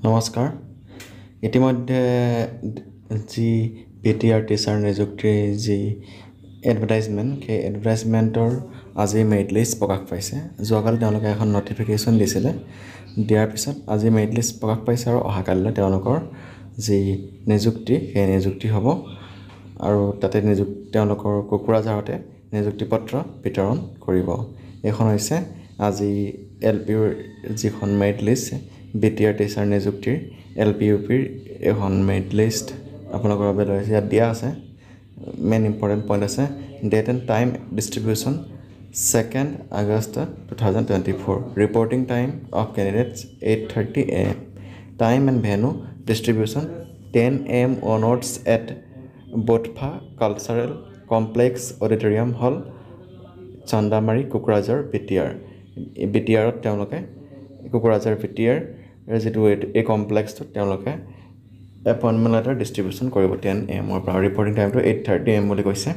নমস্কাৰ ইতিমধ্যে যি পিটিআৰ টিচাৰ নিযুক্তিৰ যি এডভাৰটাইজমেণ্ট সেই এডভাৰটাইজমেণ্টৰ আজি মেৰিট লিষ্ট প্ৰকাশ পাইছে যোৱাকালি তেওঁলোকে এখন নটিফিকেশ্যন দিছিলে দিয়াৰ পিছত আজি মেৰিট লিষ্ট প্ৰকাশ পাইছে আৰু অহাকালিলৈ তেওঁলোকৰ যি নিযুক্তি সেই নিযুক্তি হ'ব আৰু তাতে তেওঁলোকৰ কোকৰাঝাৰতে নিযুক্তি পত্ৰ বিতৰণ কৰিব এইখন হৈছে আজি এলপিৰ যিখন মেৰিট লিষ্ট বিটিআৰ টিচাৰ নিযুক্তিৰ এলপি ইউপিৰ এখন মেৰিট লিষ্ট আপোনালোকৰ বাবে লৈছে ইয়াত দিয়া আছে মেইন ইম্পৰ্টেণ্ট পইণ্ট আছে date and time distribution 2nd August 2024 reporting time of candidates 8:30 a.m. time and venue distribution 10 a.m. onwards at Bodhpa Cultural Complex Auditorium Hall Chandamari Kokrajhar BTR তেওঁলোকে Kokrajhar BTR যিটো এই কমপ্লেক্সটোত তেওঁলোকে এপইণ্টমেণ্ট লেটাৰ ডিষ্ট্ৰিবিউশ্যন কৰিব 10 a.m. পৰা reporting টাইমটো 8:30 a.m. বুলি কৈছে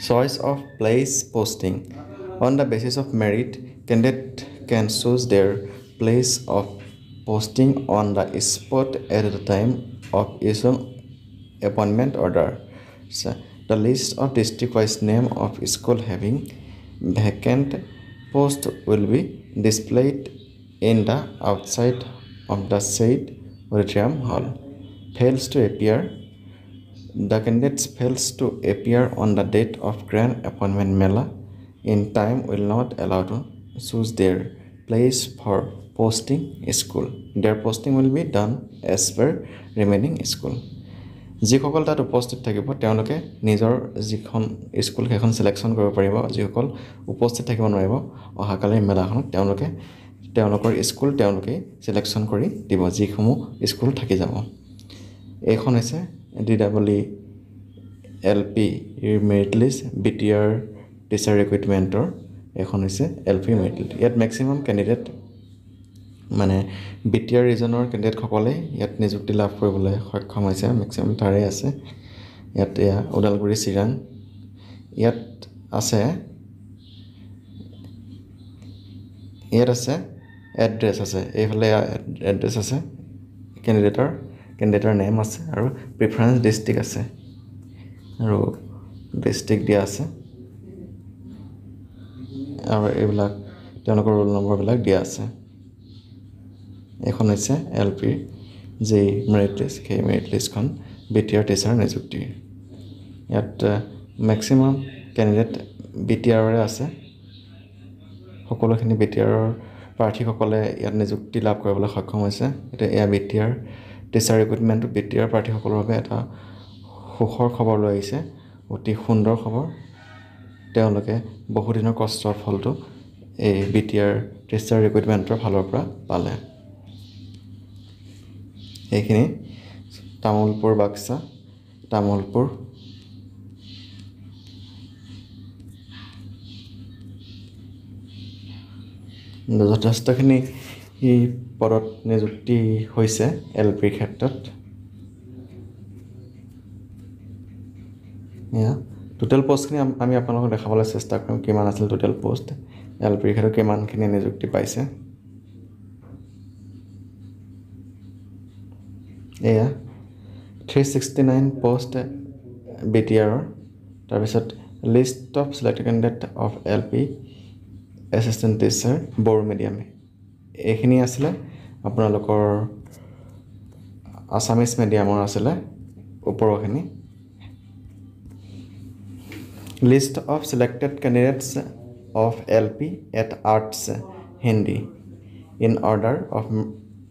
Choice of place posting. On the basis of merit, candidate can choose their place of posting on the spot at the time of issuing appointment order. So, the list of district-wise name of school having vacant post will be displayed in the outside of the said auditorium hall. Fails to appear. The candidates fails to appear on the date of grand appointment mela in time will not allow to choose their place for posting school. Their posting will be done as per remaining school. যিসকল তাত উপস্থিত থাকিব তেওঁলোকে নিজৰ যিখন school সেইখন সিলেকশ্যন কৰিব পাৰিব যিসকল উপস্থিত থাকিব নোৱাৰিব অহাকালিৰ মেলাখনত তেওঁলোকৰ স্কুল তেওঁলোকে সিলেকশ্যন কৰি দিব যিসমূহ স্কুল থাকি যাব এইখন হৈছে DWE LP merit list BTR teacher ৰিক্ৰুইটমেণ্টৰ এখন হৈছে LP মেৰিট লিষ্ট ইয়াত মেক্সিমাম কেণ্ডিডেট মানে BTR ৰিজনৰ কেণ্ডিডেটসকলে ইয়াত নিযুক্তি লাভ কৰিবলৈ সক্ষম হৈছে মেক্সিমাম তাৰে আছে ইয়াত ওদালগুৰি চিৰাং ইয়াত আছে এড্ৰেছ আছে এইফালে এড্ৰেছ আছে কেণ্ডিডেটৰ নেম আছে আৰু প্ৰিফাৰেঞ্চ ডিষ্ট্ৰিক্ট আছে আৰু ডিষ্ট্ৰিক্ট দিয়া আছে আৰু এইবিলাক তেওঁলোকৰ ৰোল নম্বৰবিলাক দিয়া আছে এখন হৈছে LPৰ যি মেৰিট লিষ্ট সেই মেৰিট লিষ্টখন BTR টিচাৰ নিযুক্তিৰ ইয়াত মেক্সিমাম কেণ্ডিডেট BTRৰে আছে সকলোখিনি BTRৰ প্ৰাৰ্থীসকলে ইয়াত নিযুক্তি লাভ কৰিবলৈ সক্ষম হৈছে এতিয়া এয়া BTR টিচাৰ ৰিক্ৰুইটমেণ্টটো BTR প্ৰাৰ্থীসকলৰ বাবে এটা সুখৰ খবৰ লৈ আহিছে অতি সুন্দৰ খবৰ তেওঁলোকে বহুদিনৰ কষ্টৰ ফলটো এই BTR টিচাৰ ৰিক্ৰুইটমেণ্টৰ ফালৰ পৰা পালে এইখিনি তামোলপুৰ বাক্সা তামোলপুৰ যথেষ্টখিনি এই পদত নিযুক্তি হৈছে LPৰ ক্ষেত্ৰত টোটেল পোষ্টখিনি আমি আপোনালোকক দেখাবলৈ চেষ্টা কৰিম কিমান আছিল টোটেল পোষ্ট LPৰ ক্ষেত্ৰত কিমানখিনি নিযুক্তি পাইছে এয়া 369 পোষ্ট BTRৰ তাৰপিছত list of selected candidate of LP assistant teacher Bodo medium এইখিনি আছিলে আপোনালোকৰ আছামিজ মিডিয়ামৰ আছিলে ওপৰখিনি list of selected candidates of LP at arts Hindi in order of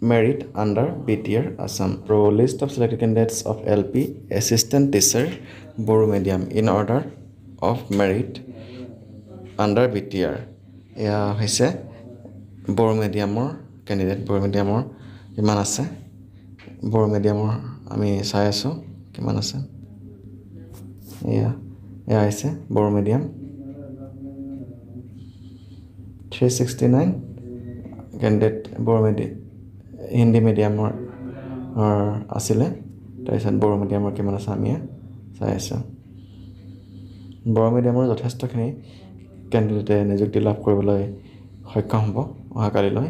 merit under BTR Assam. Pro list of selected candidates of LP assistant teacher Boro medium in order of merit under BTR. এয়া হৈছে Bodo মিডিয়ামৰ candidate Bodo মিডিয়ামৰ কিমান আছে বড়ো মিডিয়ামৰ আমি চাই আছোঁ কিমান আছে এয়া হৈছে Bodo medium 369 candidate Bodo medium Hindi মিডিয়ামৰ আছিলে তাৰপিছত বড়ো মিডিয়ামৰ কিমান আছে আমি চাই আছোঁ বড়ো মিডিয়ামৰ যথেষ্টখিনি কেণ্ডিডেটে নিযুক্তি লাভ কৰিবলৈ সক্ষম হ'ব অহাকালিলৈ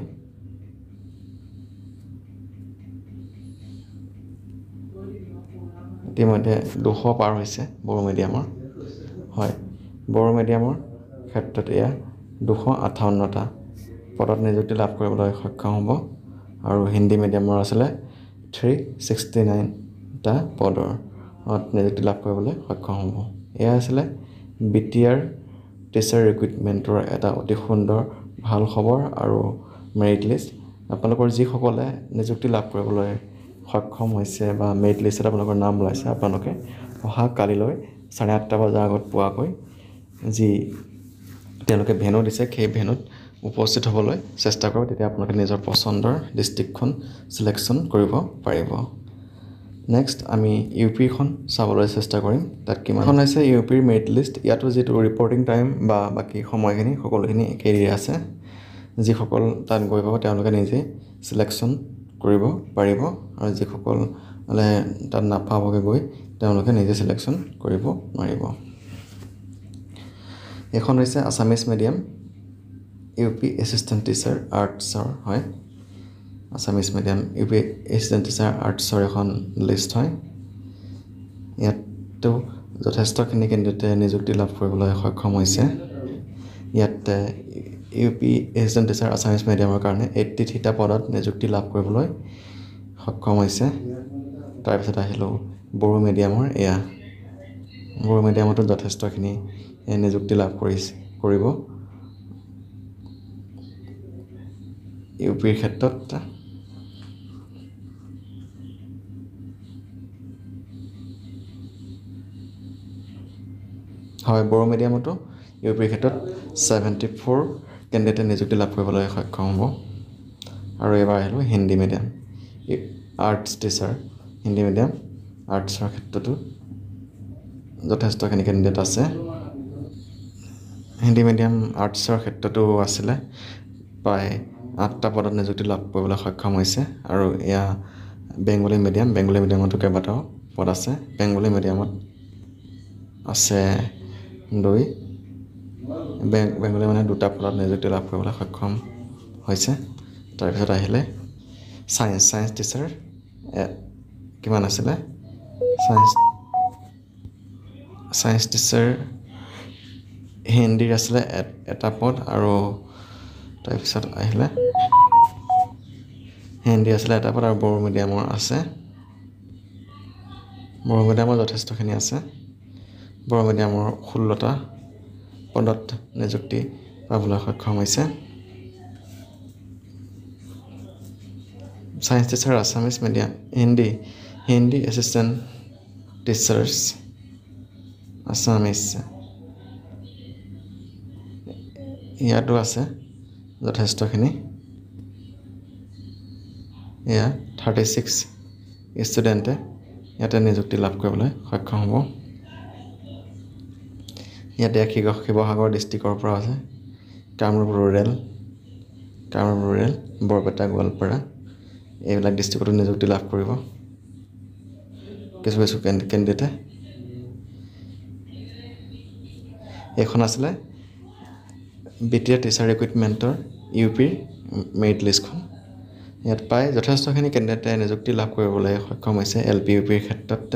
ইতিমধ্যে 200 পাৰ হৈছে বড়ো মিডিয়ামৰ হয় বড়ো মিডিয়ামৰ ক্ষেত্ৰত এয়া 258টা পদত নিযুক্তি লাভ কৰিবলৈ সক্ষম হ'ব আৰু হিন্দী মিডিয়ামৰ আছিলে 369টা পদৰ নিযুক্তি লাভ কৰিবলৈ সক্ষম হ'ব এয়া আছিলে BTR টিচাৰ ৰিক্ৰুইটমেণ্টৰ এটা অতি সুন্দৰ ভাল খবৰ আৰু মেৰিট লিষ্ট আপোনালোকৰ যিসকলে নিযুক্তি লাভ কৰিবলৈ সক্ষম হৈছে বা মেৰিট লিষ্টত আপোনালোকৰ নাম ওলাইছে আপোনালোকে অহা কালিলৈ 8:30 বজাৰ আগত পোৱাকৈ যি তেওঁলোকে ভেনু দিছে সেই ভেনুত উপস্থিত হ'বলৈ চেষ্টা কৰক তেতিয়া আপোনালোকে নিজৰ পছন্দৰ ডিষ্ট্ৰিক্টখন সিলেকশ্যন কৰিব পাৰিব নেক্সট আমি ইউপিখন চাবলৈ চেষ্টা কৰিম তাত কিমান আছে ইউপিৰ মেৰিট লিষ্ট ইয়াতো যেটো ৰিপৰ্টিং টাইম বা বাকি সময়খিনি সকলোখিনি একেই আছে যিসকল তাত গৈ পাব তেওঁলোকে নিজে সিলেকশ্যন কৰিব পাৰিব আৰু যিসকল তাত নাপাবগে গৈ তেওঁলোকে নিজে সিলেকশ্যন কৰিব নোৱাৰিব এখন হৈছে Assamese medium UP assistant teacher আৰ্টছৰ হয় Assamese medium UP assistant teacher আৰ্টছৰ এখন লিষ্ট হয় ইয়াতো যথেষ্টখিনি কেন্দ্ৰতে নিযুক্তি লাভ কৰিবলৈ সক্ষম হৈছে ইয়াত ইউপি এসিস্ট্যান্ট টিচাৰ আসামিজ মিডিয়ামৰ কাৰণে 83টা পদত নিযুক্তি লাভ কৰিবলৈ সক্ষম হৈছে তাৰপিছত আহিলো বড়ো মিডিয়ামৰ এয়া বড়ো মিডিয়ামতো যথেষ্টখিনি নিযুক্তি লাভ কৰিব ইউপিৰ ক্ষেত্ৰত হয় বড়ো মিডিয়ামতো ইউপিৰ ক্ষেত্ৰত 74 কেণ্ডিডেটে নিযুক্তি লাভ কৰিবলৈ সক্ষম হ'ব আৰু এবাৰ আহিলো Hindi medium arts teacher Hindi medium আৰ্টছৰ ক্ষেত্ৰতো যথেষ্টখিনি কেণ্ডিডেট আছে হিন্দী মিডিয়াম আৰ্টছৰ ক্ষেত্ৰতো আছিলে প্ৰায় 8টা পদত নিযুক্তি লাভ কৰিবলৈ সক্ষম হৈছে আৰু এয়া বেংগলী মিডিয়ামতো কেইবাটাও পদ আছে বেংগলী মিডিয়ামত আছে 2 বেংগলী মানে 2টা পদত নিযুক্তি লাভ কৰিবলৈ সক্ষম হৈছে তাৰপিছত আহিলে সায়েন্স টিচাৰ কিমান আছিলে সায়েন্স টিচাৰ হিন্দীৰ আছিলে এটা পদ আৰু তাৰপিছত আহিলে হিন্দী আছিলে এটা পদ আৰু বড়ো মিডিয়ামৰ আছে বড়ো মিডিয়ামৰ যথেষ্টখিনি আছে বড়ো মিডিয়ামৰ 16টা পদত নিযুক্তি পাবলৈ সক্ষম হৈছে science teacher Assamese medium Hindi assistant teachers Assamese ইয়াতো আছে যথেষ্টখিনি এয়া 36 ষ্টুডেণ্টে ইয়াতে নিযুক্তি লাভ কৰিবলৈ সক্ষম হ'ব ইয়াতে শিৱসাগৰ ডিষ্ট্ৰিক্টৰ পৰা আছে কামৰূপ ৰুৰেল বৰপেটা গোৱালপাৰা এইবিলাক ডিষ্ট্ৰিক্টতো নিযুক্তি লাভ কৰিব কিছু কেণ্ডিডেটে এখন আছিলে BTR টিচাৰ ৰিক্ৰুইটমেণ্টৰ ইউপিৰ মেৰিট লিষ্টখন ইয়াত পাই যথেষ্টখিনি কেণ্ডিডেটে নিযুক্তি লাভ কৰিবলৈ সক্ষম হৈছে LP UPৰ ক্ষেত্ৰত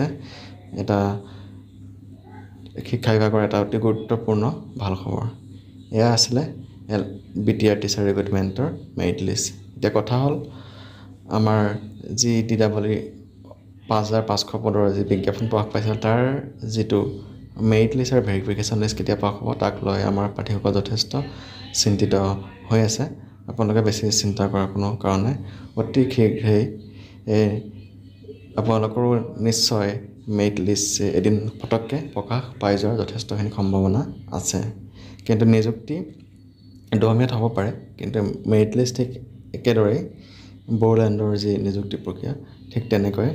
এটা শিক্ষা বিভাগৰ এটা অতি গুৰুত্বপূৰ্ণ ভাল খবৰ এয়া আছিলে BTR টিচাৰ ৰিক্ৰুইটমেণ্টৰ মেৰিট লিষ্ট এতিয়া কথা হ'ল আমাৰ যি DWE 5500 পদৰ যি বিজ্ঞাপন প্ৰকাশ পাইছিল তাৰ যিটো মেৰিট লিষ্ট আৰু ভেৰিফিকেশ্যন লিষ্ট কেতিয়া প্ৰকাশ হ'ব তাক লৈ আমাৰ প্ৰাৰ্থীসকল যথেষ্ট চিন্তিত হৈ আছে আপোনালোকে বেছি চিন্তা কৰাৰ কোনো কাৰণ নাই অতি শীঘ্ৰেই আপোনালোকৰো নিশ্চয় মেৰিট লিষ্ট এদিন পটককৈ প্ৰকাশ পাই যোৱাৰ যথেষ্টখিনি সম্ভাৱনা আছে কিন্তু নিযুক্তি দহমীয়াত হ'ব পাৰে কিন্তু মেৰিট লিষ্ট ঠিক একেদৰেই বড়োলেণ্ডৰ যি নিযুক্তি প্ৰক্ৰিয়া ঠিক তেনেকৈ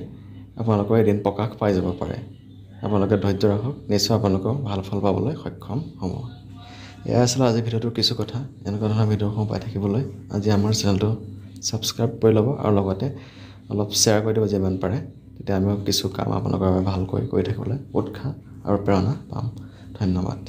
আপোনালোকৰ এদিন প্ৰকাশ পাই যাব পাৰে আপোনালোকে ধৈৰ্য ৰাখক নিশ্চয় আপোনালোকেও ভাল ফল পাবলৈ সক্ষম হ'ব এয়া আছিল আজিৰ ভিডিঅ'টোৰ কিছু কথা এনেকুৱা ধৰণৰ ভিডিঅ'সমূহ পাই থাকিবলৈ আজি আমাৰ চেনেলটো ছাবস্ক্ৰাইব কৰি ল'ব আৰু লগতে অলপ শ্বেয়াৰ কৰি দিব যিমান পাৰে তেতিয়া আমিও কিছু কাম আপোনালোকৰ বাবে ভালকৈ কৰি থাকিবলৈ উৎসাহ আৰু প্ৰেৰণা পাম ধন্যবাদ